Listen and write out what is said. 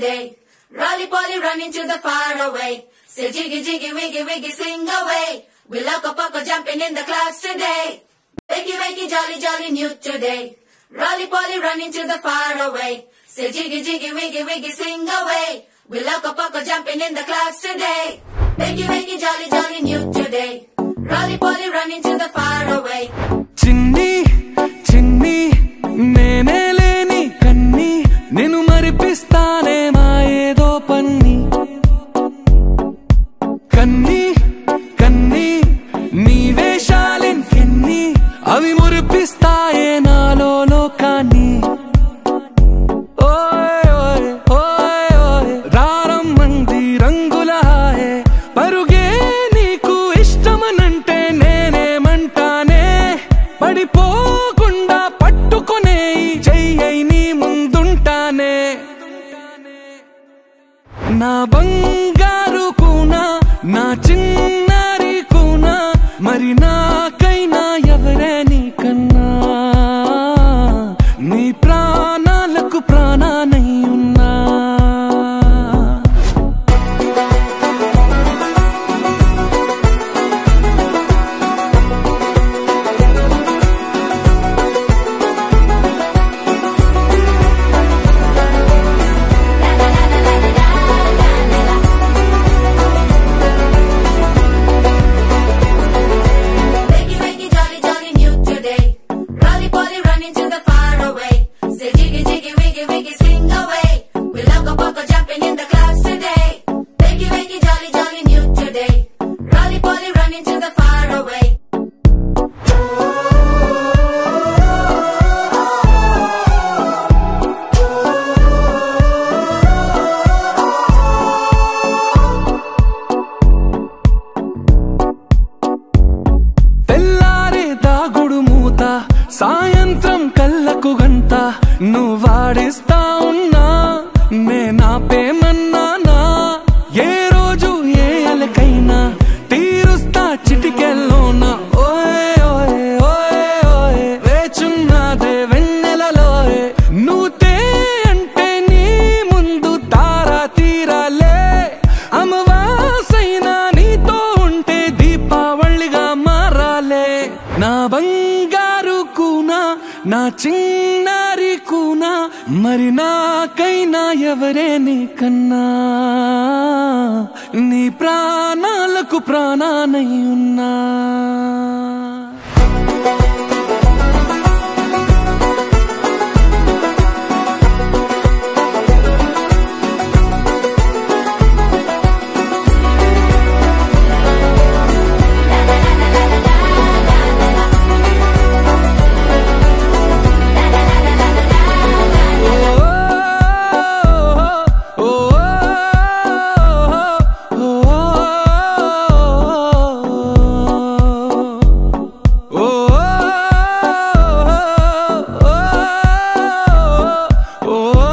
today. Rolly poly running to the far away. Say jiggy jiggy wiggy wiggy sing away. We loco poco jumping in the clouds today. Wakey wakey jolly jolly new today. Rolly poly running to the far away. Say jiggy jiggy wiggy wiggy sing away. We loco poco jumping in the clouds today. Wakey wakey jolly jolly new today. Rolly poly running to the far away. Chinni chinni nene leni kanni nenu maripistane ma edo panni kanni kanni nee veshalin kenni avi muripistaye nalo lokani oy oy oy oy raram mandi rangula hai paruge neeku ishtamanante nene mantane పడిపోకుండా పట్టుకునే చెయ్యై నీ ముందుంటానే నా బంగారు కూనా నా చిన్నారి కూనా మరి నాకైనా ఎవరే నీకన్నా నీ ప్రాణాలకు ప్రాణానై ఉన్నా సాయంత్రం కళ్ళకు గంట నువ్వాడిస్తా ఉన్నా నేనాపేమన్నానా ఏ రోజు ఏ అలకైనా తీరుస్తా చిటికెల్లోనా ఓయ్ ఓయ్ ఓయ్ ఓయ్ వేచున్నదే వెన్నెలలో నువ్వుతే అంటే నీ ముందు తారా తీరాలే అమవాసైనా నీతో ఉంటే దీపావళిగా మారాలే నా బంగారు కూనా నా చిన్నారి కూనా మరి నాకైనా ఎవరే నీకన్నా నీ ప్రాణాలకు ప్రాణానై ఉన్నా Oh